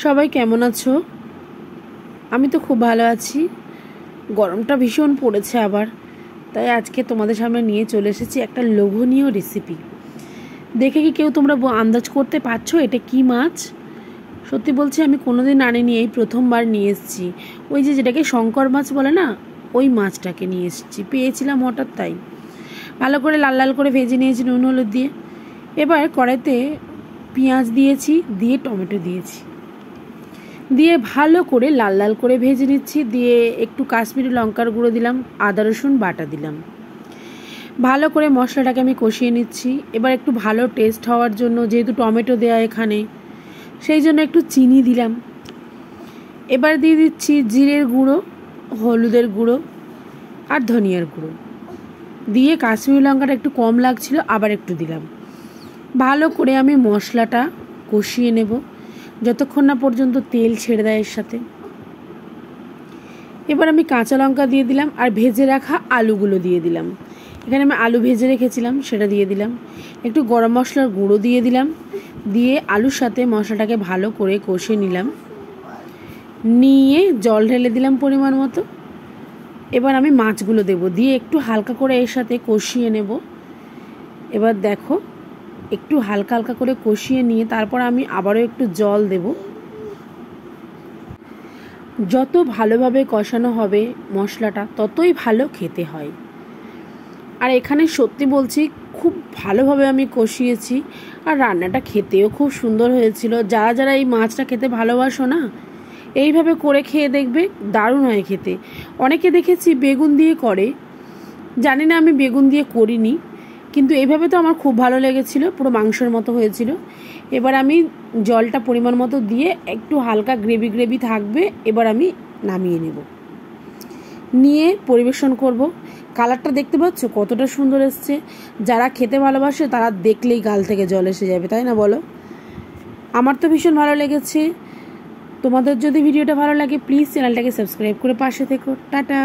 সবাই কেমন আছো? আমি তো খুব ভালো আছি। গরমটা ভীষণ পড়েছে আবার, তাই আজকে তোমাদের সামনে নিয়ে চলে এসেছি একটা লোভনীয় রেসিপি। দেখে কি কেউ তোমরা আন্দাজ করতে পারছো এটা কি মাছ? সত্যি বলছি, আমি কোনোদিন আনিনি, এই প্রথমবার নিয়ে এসেছি। ওই যেটাকে শঙ্কর মাছ বলে না, ওই মাছটাকে নিয়ে এসেছি, পেয়েছিলাম হঠাৎ, তাই ভালো করে লাল লাল করে ভেজে নিয়েছি নুন হলুদ দিয়ে। এবার কড়াইতে পেঁয়াজ দিয়েছি, দিয়ে টমেটো দিয়েছি, দিয়ে ভালো করে লাল লাল করে ভেজে নিচ্ছি। দিয়ে একটু কাশ্মীরি লঙ্কার গুঁড়ো দিলাম, আদা রসুন বাটা দিলাম, ভালো করে মশলাটাকে আমি কষিয়ে নিচ্ছি। এবার একটু ভালো টেস্ট হওয়ার জন্য, যেহেতু টমেটো দেওয়া এখানে, সেই জন্য একটু চিনি দিলাম। এবার দিয়ে দিচ্ছি জিরের গুঁড়ো, হলুদের গুঁড়ো আর ধনিয়ার গুঁড়ো। দিয়ে কাশ্মীরি লঙ্কাটা একটু কম লাগছিল, আবার একটু দিলাম। ভালো করে আমি মশলাটা কষিয়ে নেব যতক্ষণ না পর্যন্ত তেল ছেড়ে দেয় এর সাথে। এবার আমি কাঁচা লঙ্কা দিয়ে দিলাম আর ভেজে রাখা আলুগুলো দিয়ে দিলাম। এখানে আমি আলু ভেজে রেখেছিলাম, সেটা দিয়ে দিলাম। একটু গরম মশলার গুঁড়ো দিয়ে দিলাম, দিয়ে আলুর সাথে মশলাটাকে ভালো করে কষে নিলাম। নিয়ে জল ঢেলে দিলাম পরিমাণ মতো। এবার আমি মাছগুলো দেবো, দিয়ে একটু হালকা করে এর সাথে কষিয়ে নেব। এবার দেখো, একটু হালকা হালকা করে কষিয়ে নিয়ে তারপর আমি আবারও একটু জল দেব। যত ভালোভাবে কষানো হবে মশলাটা, ততই ভালো খেতে হয়। আর এখানে সত্যি বলছি, খুব ভালোভাবে আমি কষিয়েছি, আর রান্নাটা খেতেও খুব সুন্দর হয়েছিল। যারা যারা এই মাছটা খেতে ভালোবাসো না, এইভাবে করে খেয়ে দেখবে, দারুণ হয় খেতে। অনেকে দেখেছি বেগুন দিয়ে করে, জানি না, আমি বেগুন দিয়ে করিনি, কিন্তু এইভাবে তো আমার খুব ভালো লেগেছিল, পুরো মাংসের মতো হয়েছিল। এবার আমি জলটা পরিমাণ মতো দিয়ে একটু হালকা গ্রেভি গ্রেভি থাকবে, এবার আমি নামিয়ে নেব, নিয়ে পরিবেশন করব। কালারটা দেখতে পাচ্ছ কতটা সুন্দর এসছে? যারা খেতে ভালোবাসে তারা দেখলেই গাল থেকে জল এসে যাবে, তাই না বলো? আমার তো ভীষণ ভালো লেগেছে। তোমাদের যদি ভিডিওটা ভালো লাগে, প্লিজ চ্যানেলটাকে সাবস্ক্রাইব করে পাশে থেকো। টাটা।